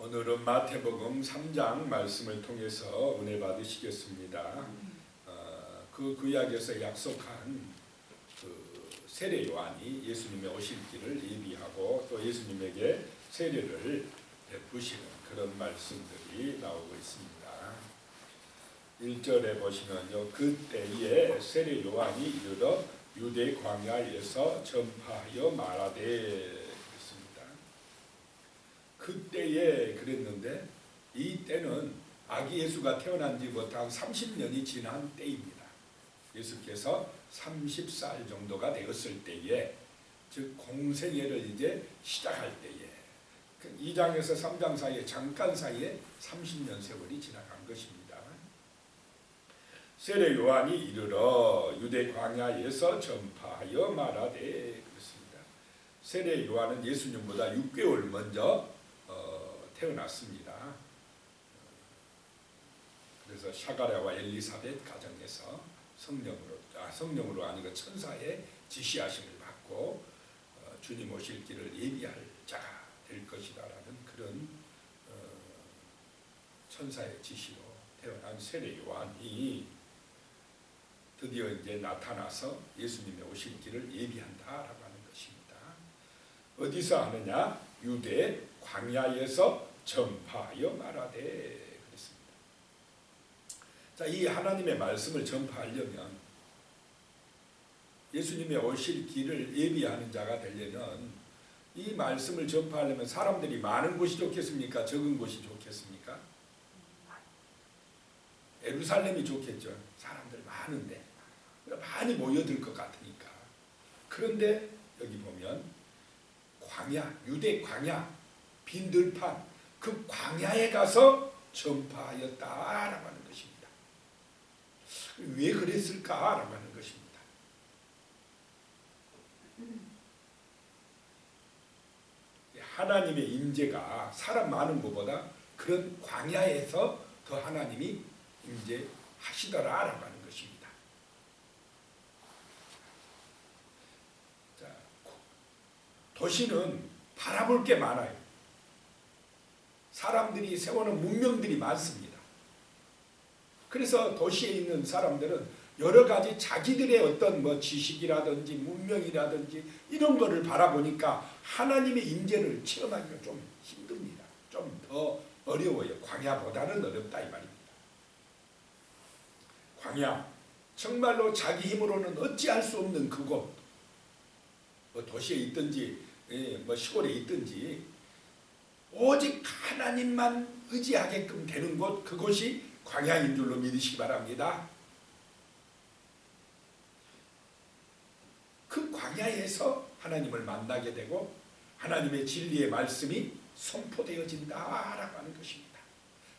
오늘은 마태복음 3장 말씀을 통해서 은혜 받으시겠습니다. 그 구약에서 약속한 그 세례 요한이 예수님의 오실 길을 예비하고 또 예수님에게 세례를 베푸시는 그런 말씀들이 나오고 있습니다. 1절에 보시면요, 그때에 세례 요한이 이르러 유대 광야에서 전파하여 말하되, 그때에 그랬는데 이 때는 아기 예수가 태어난 지부터 한 30년이 지난 때입니다. 예수께서 30살 정도가 되었을 때에, 즉 공생애를 이제 시작할 때에, 2장에서 3장 사이에 잠깐 사이에 30년 세월이 지나간 것입니다. 세례 요한이 이르러 유대 광야에서 전파하여 말하되 그랬습니다. 세례 요한은 예수님보다 6개월 먼저 태어났습니다. 그래서 샤가랴와 엘리사벳 가정에서 성령으로 아니고 천사의 지시하심을 받고 주님 오실 길을 예비할 자가 될 것이다라는 그런 천사의 지시로 태어난 세례 요한이 드디어 이제 나타나서 예수님의 오실 길을 예비한다라고 하는 것입니다. 어디서 하느냐? 유대 광야에서 전파하여 말하되 그랬습니다. 자, 이 하나님의 말씀을 전파하려면, 예수님의 오실 길을 예비하는 자가 되려면, 이 말씀을 전파하려면 사람들이 많은 곳이 좋겠습니까? 적은 곳이 좋겠습니까? 예루살렘이 좋겠죠. 사람들 많은데 많이 모여들 것 같으니까. 그런데 여기 보면 광야, 유대 광야, 빈 들판, 그 광야에 가서 전파하였다라고 하는 것입니다. 왜 그랬을까라고 하는 것입니다. 하나님의 임재가 사람 많은 것보다 그런 광야에서 더 하나님이 임재하시더라라고 하는 것입니다. 자, 도시는 바라볼 게 많아요. 사람들이 세우는 문명들이 많습니다. 그래서 도시에 있는 사람들은 여러 가지 자기들의 어떤 지식이라든지 문명이라든지 이런 거를 바라보니까 하나님의 임재를 체험하기가 좀 힘듭니다. 좀 더 어려워요. 광야보다는 어렵다 이 말입니다. 광야, 정말로 자기 힘으로는 어찌할 수 없는 그곳, 도시에 있든지 시골에 있든지 오직 하나님만 의지하게끔 되는 곳, 그곳이 광야인 줄로 믿으시기 바랍니다. 그 광야에서 하나님을 만나게 되고 하나님의 진리의 말씀이 선포되어진다라고 하는 것입니다.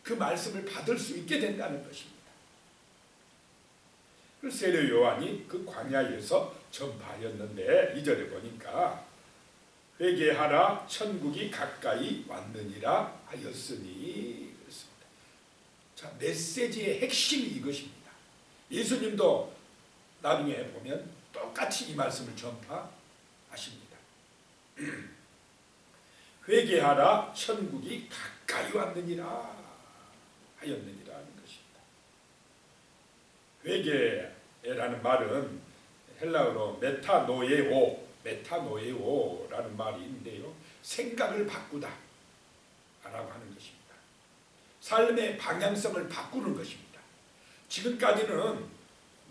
그 말씀을 받을 수 있게 된다는 것입니다. 세례 요한이 그 광야에서 전파하였는데 2절에 보니까 회개하라 천국이 가까이 왔느니라 하였으니 그렇습니다. 자, 메시지의 핵심이 이것입니다. 예수님도 나중에 보면 똑같이 이 말씀을 전파하십니다. 회개하라 천국이 가까이 왔느니라 하였느니라 하는 것입니다. 회개라는 말은 헬라어로 메타노에오라는 말이 있는데요, 생각을 바꾸다 라고 하는 것입니다. 삶의 방향성을 바꾸는 것입니다. 지금까지는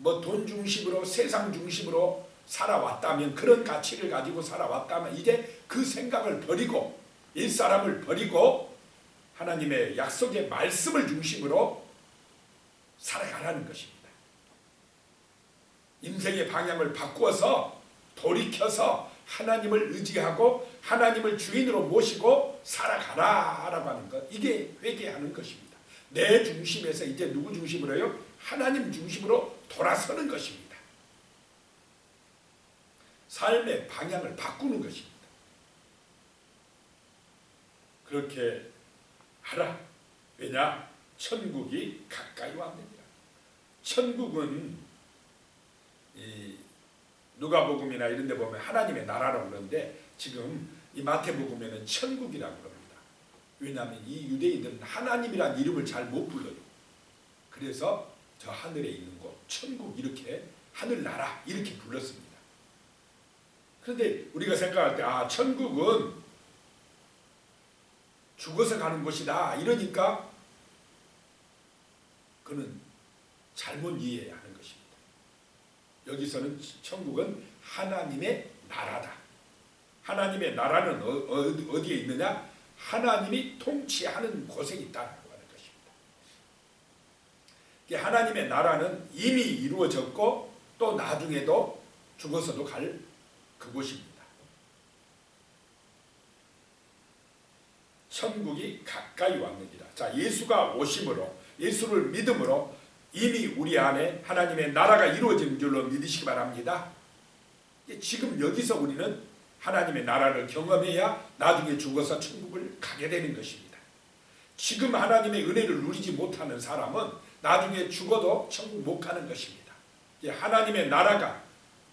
돈 중심으로 세상 중심으로 살아왔다면, 그런 가치를 가지고 살아왔다면 이제 그 생각을 버리고 옛사람을 버리고 하나님의 약속의 말씀을 중심으로 살아가라는 것입니다. 인생의 방향을 바꾸어서 돌이켜서 하나님을 의지하고 하나님을 주인으로 모시고 살아가라라고 하는 것, 이게 회개하는 것입니다. 내 중심에서 이제 누구 중심으로요? 하나님 중심으로 돌아서는 것입니다. 삶의 방향을 바꾸는 것입니다. 그렇게 하라. 왜냐? 천국이 가까이 왔느니라. 천국은 누가복음이나 이런 데 보면 하나님의 나라라고 그러는데, 지금 이 마태복음에는 천국이라고 그럽니다. 왜냐하면 이 유대인들은 하나님이란 이름을 잘 못 불러요. 그래서 저 하늘에 있는 곳, 천국 이렇게 하늘나라 이렇게 불렀습니다. 그런데 우리가 생각할 때 천국은 죽어서 가는 곳이다 이러니까 그는 잘못 이해해야 하는 것입니다. 여기서는 천국은 하나님의 나라다. 하나님의 나라는 어디에 있느냐? 하나님이 통치하는 곳에 있다라고 하는 것입니다. 하나님의 나라는 이미 이루어졌고 또 나중에도 죽어서도 갈 그곳입니다. 천국이 가까이 왔느니라. 자, 예수가 오심으로, 예수를 믿음으로 이미 우리 안에 하나님의 나라가 이루어진 줄로 믿으시기 바랍니다. 지금 여기서 우리는 하나님의 나라를 경험해야 나중에 죽어서 천국을 가게 되는 것입니다. 지금 하나님의 은혜를 누리지 못하는 사람은 나중에 죽어도 천국 못 가는 것입니다. 하나님의 나라가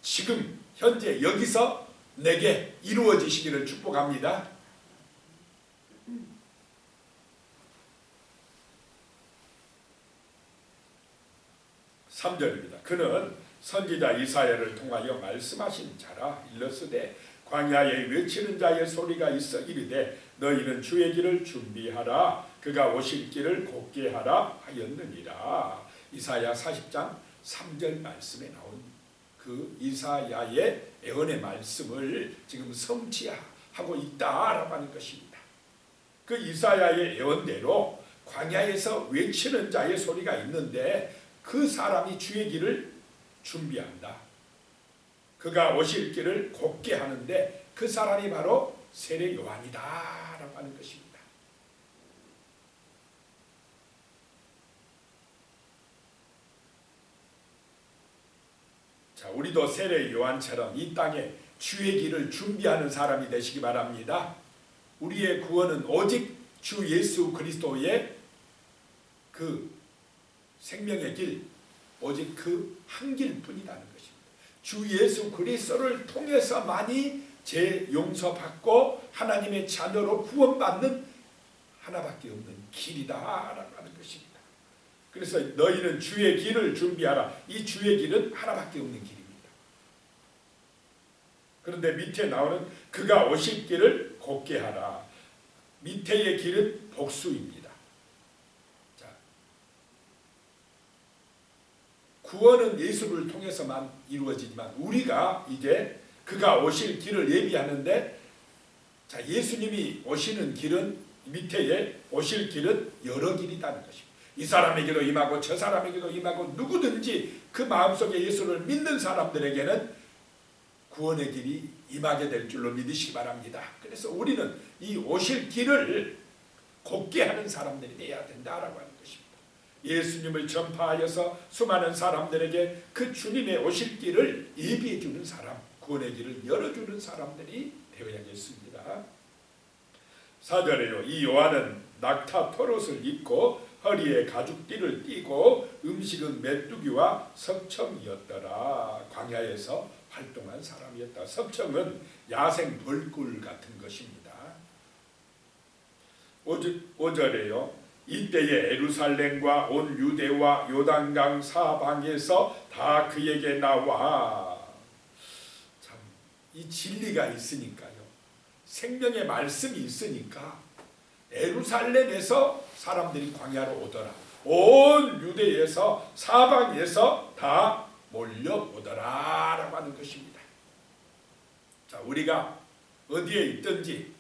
지금 현재 여기서 내게 이루어지시기를 축복합니다. 3절입니다. 그는 선지자 이사야를 통하여 말씀하신 자라. 일러스되 광야에 외치는 자의 소리가 있어 이르되 너희는 주의 길을 준비하라. 그가 오실 길을 곧게 하라 하였느니라. 이사야 40장 3절 말씀에 나온 그 이사야의 예언의 말씀을 지금 성취하고 있다라고 하는 것입니다. 그 이사야의 예언대로 광야에서 외치는 자의 소리가 있는데 그 사람이 주의 길을 준비한다. 그가 오실 길을 곧게 하는데 그 사람이 바로 세례 요한이다 라고 하는 것입니다. 자, 우리도 세례 요한처럼 이 땅에 주의 길을 준비하는 사람이 되시기 바랍니다. 우리의 구원은 오직 주 예수 그리스도의 그 생명의 길, 오직 그 한 길뿐이라는 것입니다. 주 예수 그리스도를 통해서만이 죄 용서받고 하나님의 자녀로 구원받는 하나밖에 없는 길이다라고 하는 것입니다. 그래서 너희는 주의 길을 준비하라. 이 주의 길은 하나밖에 없는 길입니다. 그런데 밑에 나오는 그가 오실 길을 곧게 하라. 밑에의 길은 복수입니다. 자, 구원은 예수를 통해서만 이루어지지만 우리가 이제 그가 오실 길을 예비하는데, 자, 예수님이 오시는 길은 밑에에 오실 길은 여러 길이라는 것입니다. 이 사람에게도 임하고 저 사람에게도 임하고 누구든지 그 마음속에 예수를 믿는 사람들에게는 구원의 길이 임하게 될 줄로 믿으시기 바랍니다. 그래서 우리는 이 오실 길을 곧게 하는 사람들이 되어야 된다라고 하는 것입니다. 예수님을 전파하여서 수많은 사람들에게 그 주님의 오실 길을 예비해 주는 사람, 구원의 길을 열어주는 사람들이 되어야겠습니다. 4절에요. 이 요한은 낙타 털옷을 입고 허리에 가죽띠를 띠고 음식은 메뚜기와 석청이었더라. 광야에서 활동한 사람이었다. 석청은 야생 벌꿀 같은 것입니다. 5절에요. 이때에 예루살렘과 온 유대와 요단강 사방에서 다 그에게 나와. 참, 이 진리가 있으니까요. 생명의 말씀이 있으니까 예루살렘에서 사람들이 광야로 오더라. 온 유대에서 사방에서 다 몰려오더라 라고 하는 것입니다. 자, 우리가 어디에 있든지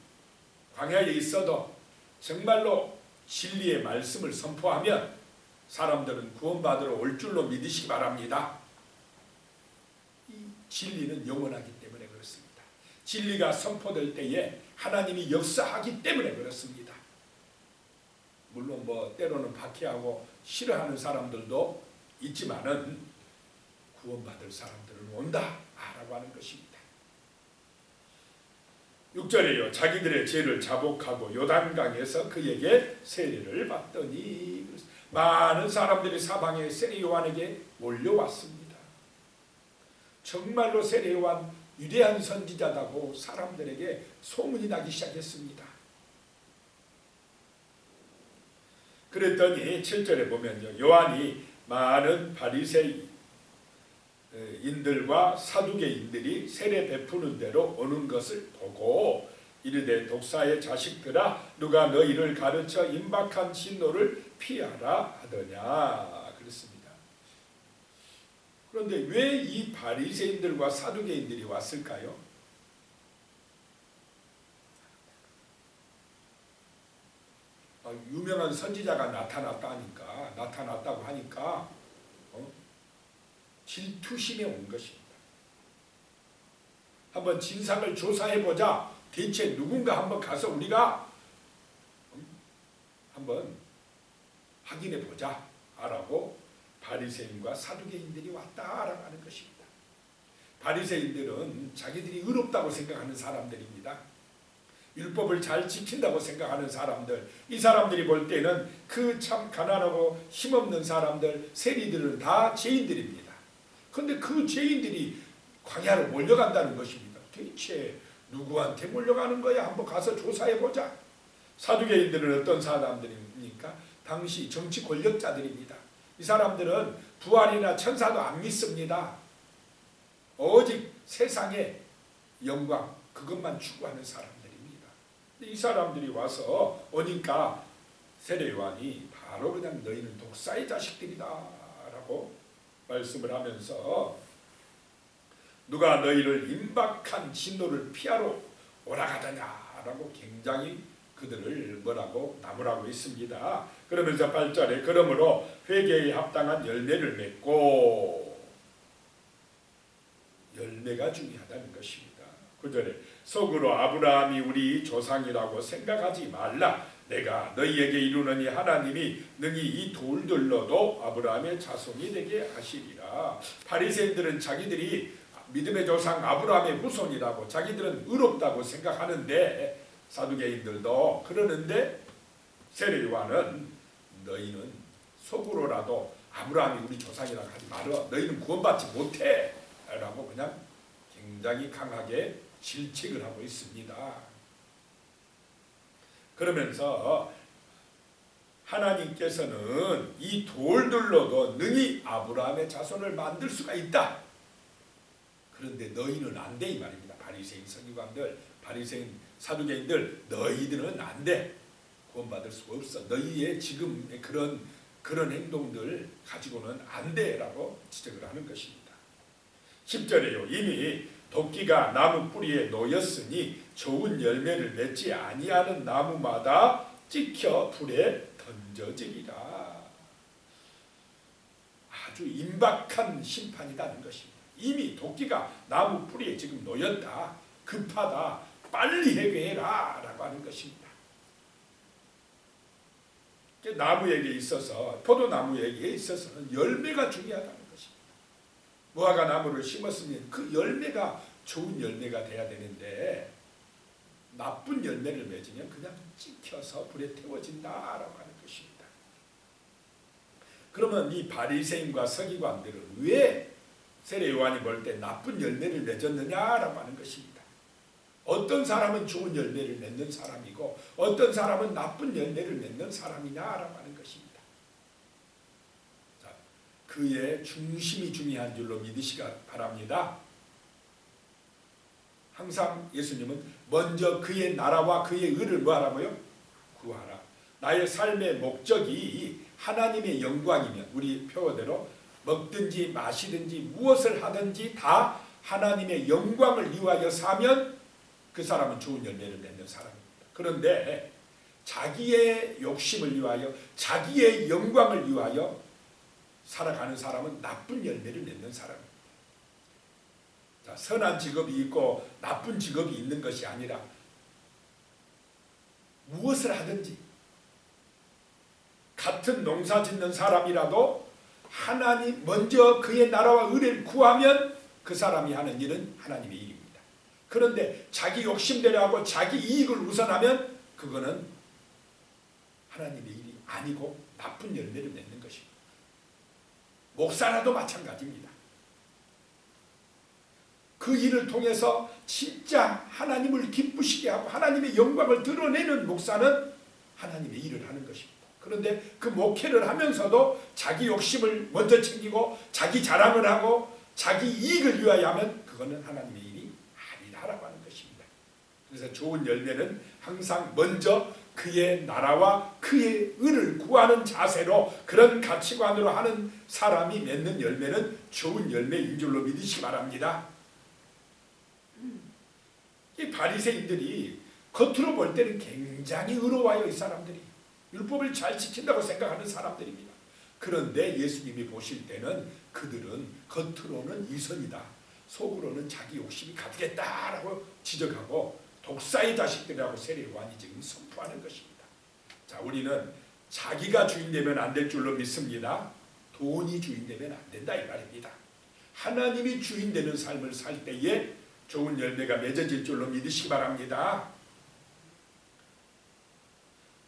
광야에 있어도 정말로 진리의 말씀을 선포하면 사람들은 구원받으러 올 줄로 믿으시기 바랍니다. 이 진리는 영원하기 때문에 그렇습니다. 진리가 선포될 때에 하나님이 역사하기 때문에 그렇습니다. 물론 때로는 박해하고 싫어하는 사람들도 있지만은 구원받을 사람들은 온다라고 하는 것입니다. 6절에요. 자기들의 죄를 자복하고 요단강에서 그에게 세례를 받더니 많은 사람들이 사방에 세례 요한에게 몰려왔습니다. 정말로 세례 요한 위대한 선지자다고 사람들에게 소문이 나기 시작했습니다. 그랬더니 7절에 보면요, 요한이 많은 바리새인들과 사두개인들이 세례 베푸는 대로 오는 것을 보고 이르되 독사의 자식들아 누가 너희를 가르쳐 임박한 진노를 피하라 하더냐 그랬습니다. 그런데 왜 이 바리새인들과 사두개인들이 왔을까요? 유명한 선지자가 나타났다고 하니까 질투심에 온 것입니다. 한번 진상을 조사해보자. 대체 누군가 한번 가서 우리가 한번 확인해보자 라고 바리새인과 사두개인들이 왔다라고 하는 것입니다. 바리새인들은 자기들이 의롭다고 생각하는 사람들입니다. 율법을 잘 지킨다고 생각하는 사람들, 이 사람들이 볼 때는 그 참 가난하고 힘없는 사람들, 세리들은 다 죄인들입니다. 그런데 그 죄인들이 광야로 몰려간다는 것입니다. 대체 누구한테 몰려가는 거야? 한번 가서 조사해보자. 사두개인들은 어떤 사람들입니까? 당시 정치 권력자들입니다. 이 사람들은 부활이나 천사도 안 믿습니다. 오직 세상의 영광, 그것만 추구하는 사람들입니다. 이 사람들이 와서 오니까 세례요한이 바로 그냥 너희는 독사의 자식들이다 라고 말씀을 하면서 누가 너희를 임박한 진노를 피하러 오라가더냐 라고 굉장히 그들을 뭐라고 나무라고 했습니다. 그러면서 8절에 그러므로 회개에 합당한 열매를 맺고, 열매가 중요하다는 것입니다. 9절에 속으로 아브라함이 우리 조상이라고 생각하지 말라. 내가 너희에게 이루느니 하나님이 능히 이 돌들로도 아브라함의 자손이 되게 하시리라. 바리새인들은 자기들이 믿음의 조상 아브라함의 후손이라고 자기들은 의롭다고 생각하는데, 사두개인들도 그러는데 세례 요한은 너희는 속으로라도 아브라함이 우리 조상이라고 하지 말어. 너희는 구원받지 못해 라고 그냥 굉장히 강하게 질책을 하고 있습니다. 그러면서 하나님께서는 이 돌들로도 능히 아브라함의 자손을 만들 수가 있다. 그런데 너희는 안 돼 이 말입니다. 바리새인 서기관들, 바리새인 사두개인들, 너희들은 안 돼. 구원받을 수가 없어. 너희의 지금 그런 행동들 가지고는 안 돼라고 지적을 하는 것입니다. 10절에요. 이미 도끼가 나무 뿌리에 놓였으니 좋은 열매를 맺지 아니하는 나무마다 찍혀 불에 던져지리라. 아주 임박한 심판이라는 것입니다. 이미 도끼가 나무 뿌리에 지금 놓였다. 급하다. 빨리 해결해라 라고 하는 것입니다. 나무에게 있어서, 포도나무에게 있어서는 열매가 중요하다는 것입니다. 무화과 나무를 심었으면 그 열매가 좋은 열매가 돼야 되는데 나쁜 열매를 맺으면 그냥 찍혀서 불에 태워진다라고 하는 것입니다. 그러면 이 바리새인과 서기관들은 왜 세례 요한이 볼 때 나쁜 열매를 맺었느냐라고 하는 것입니다. 어떤 사람은 좋은 열매를 맺는 사람이고 어떤 사람은 나쁜 열매를 맺는 사람이냐라고 하는 것입니다. 자, 그의 중심이 중요한 줄로 믿으시기 바랍니다. 항상 예수님은 먼저 그의 나라와 그의 의를 뭐하라고요? 구하라. 나의 삶의 목적이 하나님의 영광이면, 우리 표어대로 먹든지 마시든지 무엇을 하든지 다 하나님의 영광을 위하여 사면 그 사람은 좋은 열매를 맺는 사람입니다. 그런데 자기의 욕심을 위하여, 자기의 영광을 위하여 살아가는 사람은 나쁜 열매를 맺는 사람입니다. 자, 선한 직업이 있고 나쁜 직업이 있는 것이 아니라 무엇을 하든지, 같은 농사 짓는 사람이라도 하나님 먼저 그의 나라와 의를 구하면 그 사람이 하는 일은 하나님의 일입니다. 그런데 자기 욕심대로 하고 자기 이익을 우선하면 그거는 하나님의 일이 아니고 나쁜 열매를 맺는 것입니다. 목사라도 마찬가지입니다. 그 일을 통해서 진짜 하나님을 기쁘시게 하고 하나님의 영광을 드러내는 목사는 하나님의 일을 하는 것입니다. 그런데 그 목회를 하면서도 자기 욕심을 먼저 챙기고 자기 자랑을 하고 자기 이익을 위하여 하면 그거는 하나님의 일이 아니다라고 하는 것입니다. 그래서 좋은 열매는 항상 먼저 그의 나라와 그의 의를 구하는 자세로 그런 가치관으로 하는 사람이 맺는 열매는 좋은 열매인 줄로 믿으시기 바랍니다. 이 바리새인들이 겉으로 볼 때는 굉장히 의로워요. 이 사람들이 율법을 잘 지킨다고 생각하는 사람들입니다. 그런데 예수님이 보실 때는 그들은 겉으로는 이선이다, 속으로는 자기 욕심이 가득했다라고 지적하고 독사의 자식들이라고 세례요한이 지금 선포하는 것입니다. 자, 우리는 자기가 주인 되면 안 될 줄로 믿습니다. 돈이 주인 되면 안 된다 이 말입니다. 하나님이 주인 되는 삶을 살 때에 좋은 열매가 맺어질 줄로 믿으시기 바랍니다.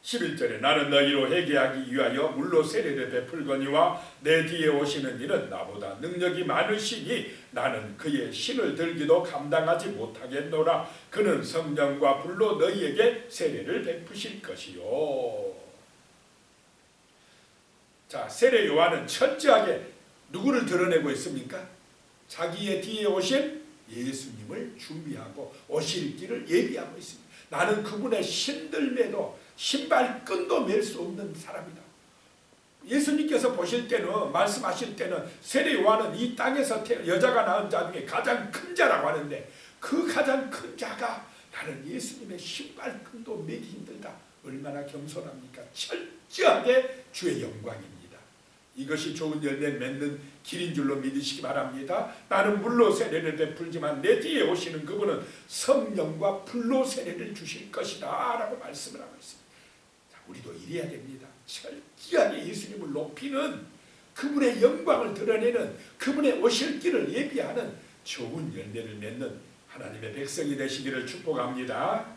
11절에 나는 너희로 회개하기 위하여 물로 세례를 베풀거니와 내 뒤에 오시는 이는 나보다 능력이 많으시니 나는 그의 신을 들기도 감당하지 못하겠노라. 그는 성령과 불로 너희에게 세례를 베푸실 것이요. 자, 세례 요한은 철저하게 누구를 드러내고 있습니까? 자기의 뒤에 오실 예수님을 준비하고 오실 길을 예비하고 있습니다. 나는 그분의 신들매도 신발끈도 맬 수 없는 사람이다. 예수님께서 보실 때는, 말씀하실 때는 세례 요한은 이 땅에서 여자가 낳은 자 중에 가장 큰 자라고 하는데 그 가장 큰 자가 나는 예수님의 신발끈도 매기 힘들다. 얼마나 겸손합니까? 철저하게 주의 영광입니다. 이것이 좋은 열매 맺는 길인 줄로 믿으시기 바랍니다. 나는 물로 세례를 베풀지만 내 뒤에 오시는 그분은 성령과 불로 세례를 주실 것이다 라고 말씀을 하고 있습니다. 자, 우리도 이래야 됩니다. 철저하게 예수님을 높이는, 그분의 영광을 드러내는, 그분의 오실 길을 예비하는 좋은 열매를 맺는 하나님의 백성이 되시기를 축복합니다.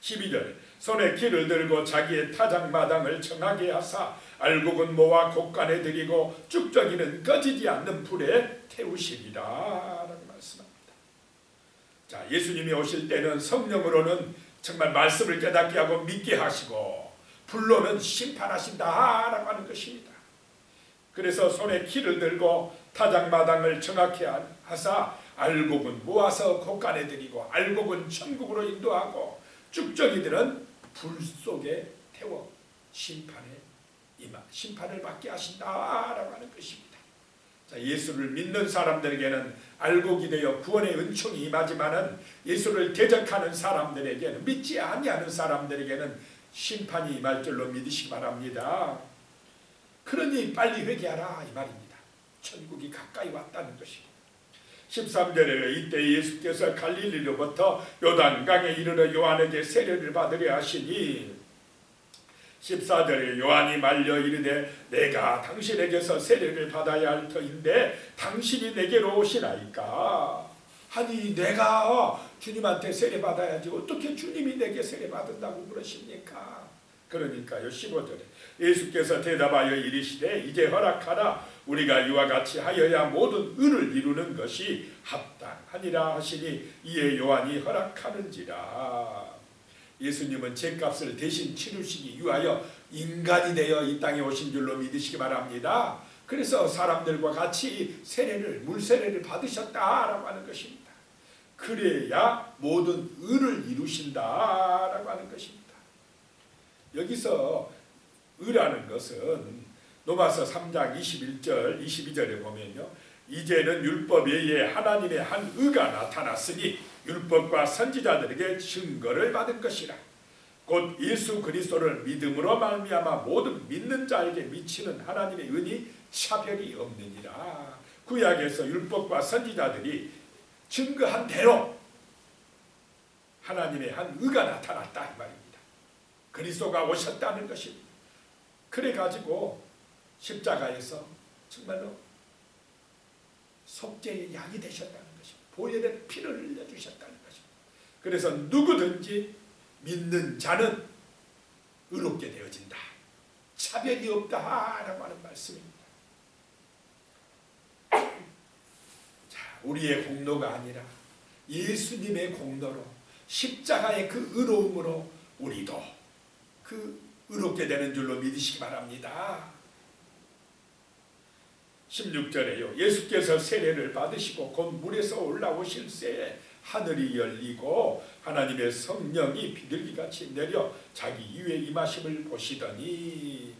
12절 손에 키를 들고 자기의 타작마당을 청하게 하사 알곡은 모아 곡간에 들이고 쭉정이는 꺼지지 않는 불에 태우시리라 라고 말씀합니다. 자, 예수님이 오실 때는 성령으로는 정말 말씀을 깨닫게 하고 믿게 하시고 불로는 심판하신다 라고 하는 것입니다. 그래서 손에 키를 들고 타작마당을 정확히 하사 알곡은 모아서 곡간에 들이고 알곡은 천국으로 인도하고 쭉정이들은 불 속에 태워 심판을 받게 하신다라고 하는 것입니다. 자, 예수를 믿는 사람들에게는 알곡이 되어 구원의 은총이 임하지만은 예수를 대적하는 사람들에게는, 믿지 아니하는 사람들에게는 심판이 임할 줄로 믿으시기 바랍니다. 그러니 빨리 회개하라 이 말입니다. 천국이 가까이 왔다는 것입니다. 13절에 이때 예수께서 갈릴리로부터 요단강에 이르러 요한에게 세례를 받으려 하시니 14절에 요한이 말려 이르되 내가 당신에게서 세례를 받아야 할 터인데 당신이 내게로 오시나이까. 아니 내가 주님한테 세례 받아야지 어떻게 주님이 내게 세례 받은다고 그러십니까? 그러니까요 15절에 예수께서 대답하여 이르시되 이제 허락하라. 우리가 이와 같이 하여야 모든 의를 이루는 것이 합당하니라 하시니 이에 요한이 허락하는지라. 예수님은 죄값을 대신 치르시기 위하여 인간이 되어 이 땅에 오신 줄로 믿으시기 바랍니다. 그래서 사람들과 같이 물세례를 받으셨다라고 하는 것입니다. 그래야 모든 의를 이루신다라고 하는 것입니다. 여기서 의라는 것은 로마서 3장 21절 22절에 보면요, 이제는 율법 외에 하나님의 한 의가 나타났으니 율법과 선지자들에게 증거를 받은 것이라. 곧 예수 그리스도를 믿음으로 말미암아 모든 믿는 자에게 미치는 하나님의 은이 차별이 없느니라. 구약에서 율법과 선지자들이 증거한 대로 하나님의 한 의가 나타났다 이 말입니다. 그리스도가 오셨다는 것입니다. 그래가지고 십자가에서 정말로 속죄의 양이 되셨다는 것입니다. 보혈의 피를 흘려주셨다는 것입니다. 그래서 누구든지 믿는 자는 의롭게 되어진다. 차별이 없다라고 하는 말씀입니다. 자, 우리의 공로가 아니라 예수님의 공로로 십자가의 그 의로움으로 우리도 그 의롭게 되는 줄로 믿으시기 바랍니다. 16절에요. 예수께서 세례를 받으시고 곧 물에서 올라오실 새에 하늘이 열리고 하나님의 성령이 비둘기같이 내려 자기 위에 임하심을 보시더니,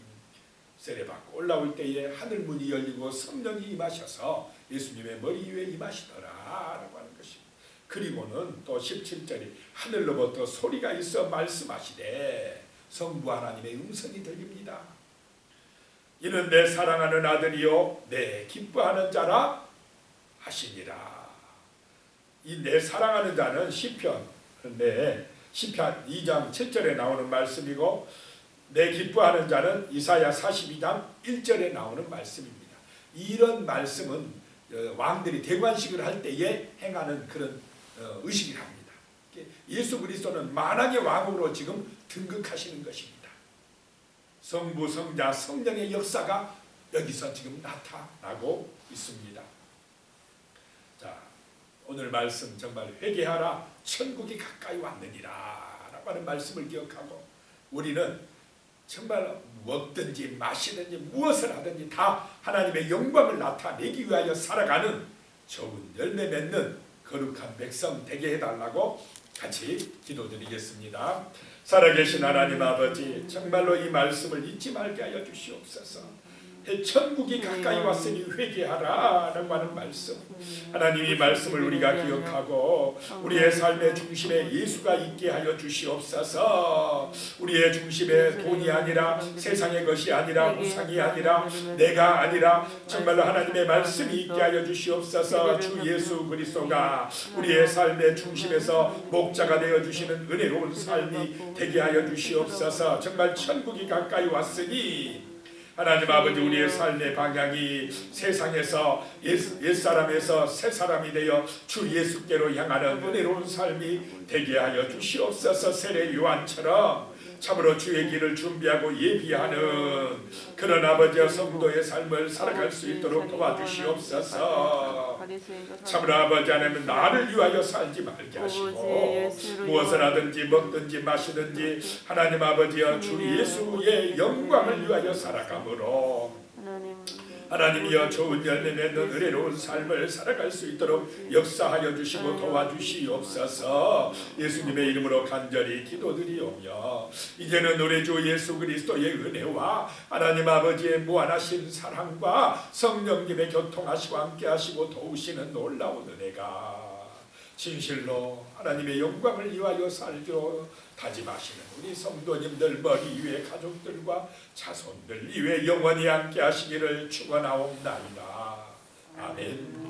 세례받고 올라올 때에 하늘문이 열리고 성령이 임하셔서 예수님의 머리 위에 임하시더라 라고 하는 것입니다. 그리고는 또 17절에 하늘로부터 소리가 있어 말씀하시되 성부 하나님의 음성이 들립니다. 이는 내 사랑하는 아들이요 내 기뻐하는 자라 하시니라. 이 내 사랑하는 자는 시편 2장 7절에 나오는 말씀이고, 내 기뻐하는 자는 이사야 42장 1절에 나오는 말씀입니다. 이런 말씀은 왕들이 대관식을 할 때에 행하는 그런 의식이랍니다. 예수 그리스도는 만왕의 왕으로 지금 등극하시는 것입니다. 성부, 성자, 성령의 역사가 여기서 지금 나타나고 있습니다. 자, 오늘 말씀 정말 회개하라 천국이 가까이 왔느니라 라고 하는 말씀을 기억하고, 우리는 정말 먹든지 마시든지 무엇을 하든지 다 하나님의 영광을 나타내기 위하여 살아가는 좋은 열매 맺는 거룩한 백성 되게 해달라고 같이 기도드리겠습니다. 살아계신 하나님 아버지, 정말로 이 말씀을 잊지 말게 하여 주시옵소서. 천국이 가까이 왔으니 회개하라 라고 하는 말씀, 하나님 이 말씀을 우리가 기억하고 우리의 삶의 중심에 예수가 있게 하여 주시옵소서. 우리의 중심에 돈이 아니라, 세상의 것이 아니라, 우상이 아니라, 내가 아니라 정말로 하나님의 말씀이 있게 하여 주시옵소서. 주 예수 그리스도가 우리의 삶의 중심에서 목자가 되어 주시는 은혜로운 삶이 되게 하여 주시옵소서. 정말 천국이 가까이 왔으니 하나님 아버지, 우리의 삶의 방향이 세상에서 옛사람에서 새사람이 되어 주 예수께로 향하는 은혜로운 삶이 되게 하여 주시옵소서. 세례 요한처럼 참으로 주의 길을 준비하고 예비하는 그런 아버지와 성도의 삶을 살아갈 수 있도록 도와주시옵소서. 참으로 아버지 하나님, 나를 위하여 살지 말게 하시고 무엇을 하든지 먹든지 마시든지 하나님 아버지여 주 예수의 영광을 위하여 살아가므로 하나님이여 좋은 열매 맺는 은혜로운 삶을 살아갈 수 있도록 역사하여 주시고 도와주시옵소서. 예수님의 이름으로 간절히 기도드리오며, 이제는 우리 주 예수 그리스도의 은혜와 하나님 아버지의 무한하신 사랑과 성령님의 교통하시고 함께하시고 도우시는 놀라운 은혜가 진실로 하나님의 영광을 위하여 살기로 다짐하시는 우리 성도님들 머리 위에 가족들과 자손들 위에 영원히 함께 하시기를 축원하옵나이다. 아멘.